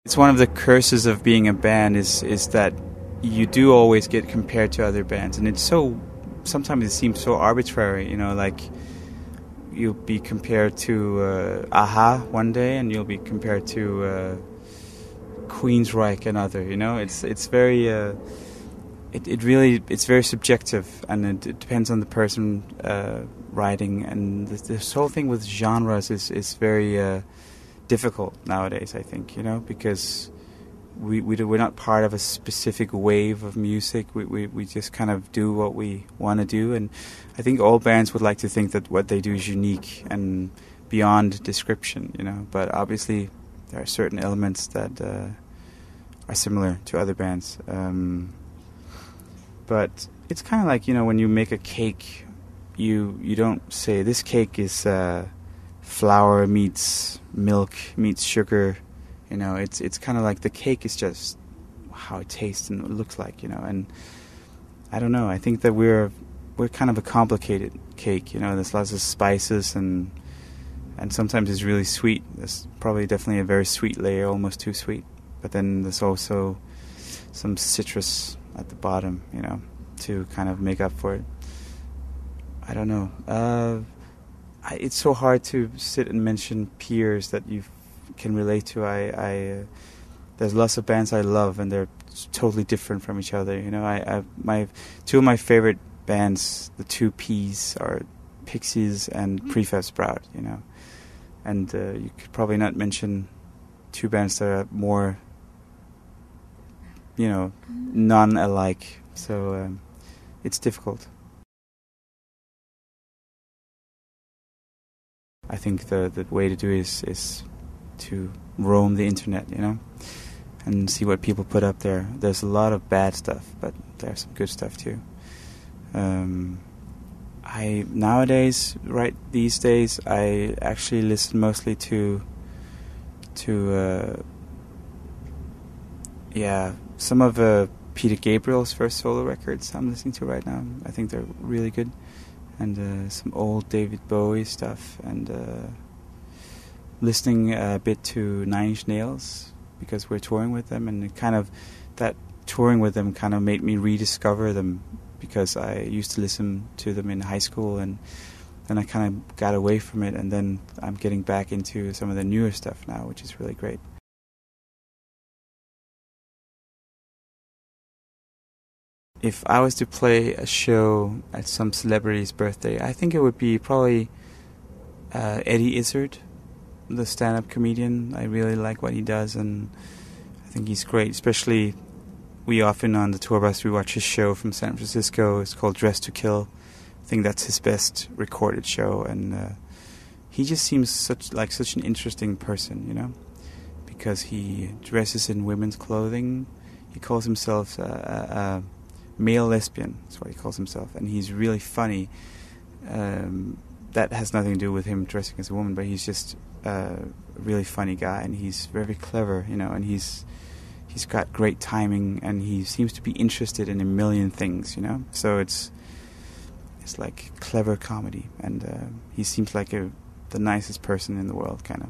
It's one of the curses of being a band is that you do always get compared to other bands, and it's so, sometimes it seems so arbitrary, you know, like you'll be compared to Aha one day and you'll be compared to Queensryche another, you know. It's very it's very subjective, and it depends on the person writing, and this whole thing with genres is very difficult nowadays, I think, you know, because we're not part of a specific wave of music. We just kind of do what we want to do, and I think all bands would like to think that what they do is unique and beyond description, you know, but obviously there are certain elements that are similar to other bands. But it's kind of like, you know, when you make a cake, you don't say this cake is flour meets milk meets sugar, you know. It's kind of like the cake is just how it tastes and what it looks like, you know. And I don't know, I think that we're kind of a complicated cake, you know. There's lots of spices and sometimes it's really sweet. There's probably definitely a very sweet layer, almost too sweet, but then there's also some citrus at the bottom, you know, to kind of make up for it. I don't know. It's so hard to sit and mention peers that you can relate to. There's lots of bands I love, and they're totally different from each other. You know, two of my favorite bands, the two Ps, are Pixies and Prefab Sprout. You know, and you could probably not mention two bands that are more, you know, non-alike. So it's difficult. I think the way to do it is to roam the internet, you know, and see what people put up there. There's a lot of bad stuff, but there's some good stuff too. These days, I actually listen mostly to some of Peter Gabriel's first solo records I'm listening to right now. I think they're really good. And some old David Bowie stuff, and listening a bit to Nine Inch Nails because we're touring with them, and that touring with them kind of made me rediscover them, because I used to listen to them in high school, and then I kind of got away from it, and then I'm getting back into some of the newer stuff now, which is really great. If I was to play a show at some celebrity's birthday, I think it would be probably Eddie Izzard, the stand-up comedian. I really like what he does, and I think he's great. Especially, we often on the tour bus we watch his show from San Francisco. It's called Dress to Kill. I think that's his best recorded show, and he just seems such an interesting person, you know, because he dresses in women's clothing. He calls himself male lesbian, that's what he calls himself, and he's really funny. That has nothing to do with him dressing as a woman, but he's just a really funny guy, and he's very clever, you know, and he's got great timing, and he seems to be interested in a million things, you know. So it's like clever comedy, and he seems like the nicest person in the world, kind of.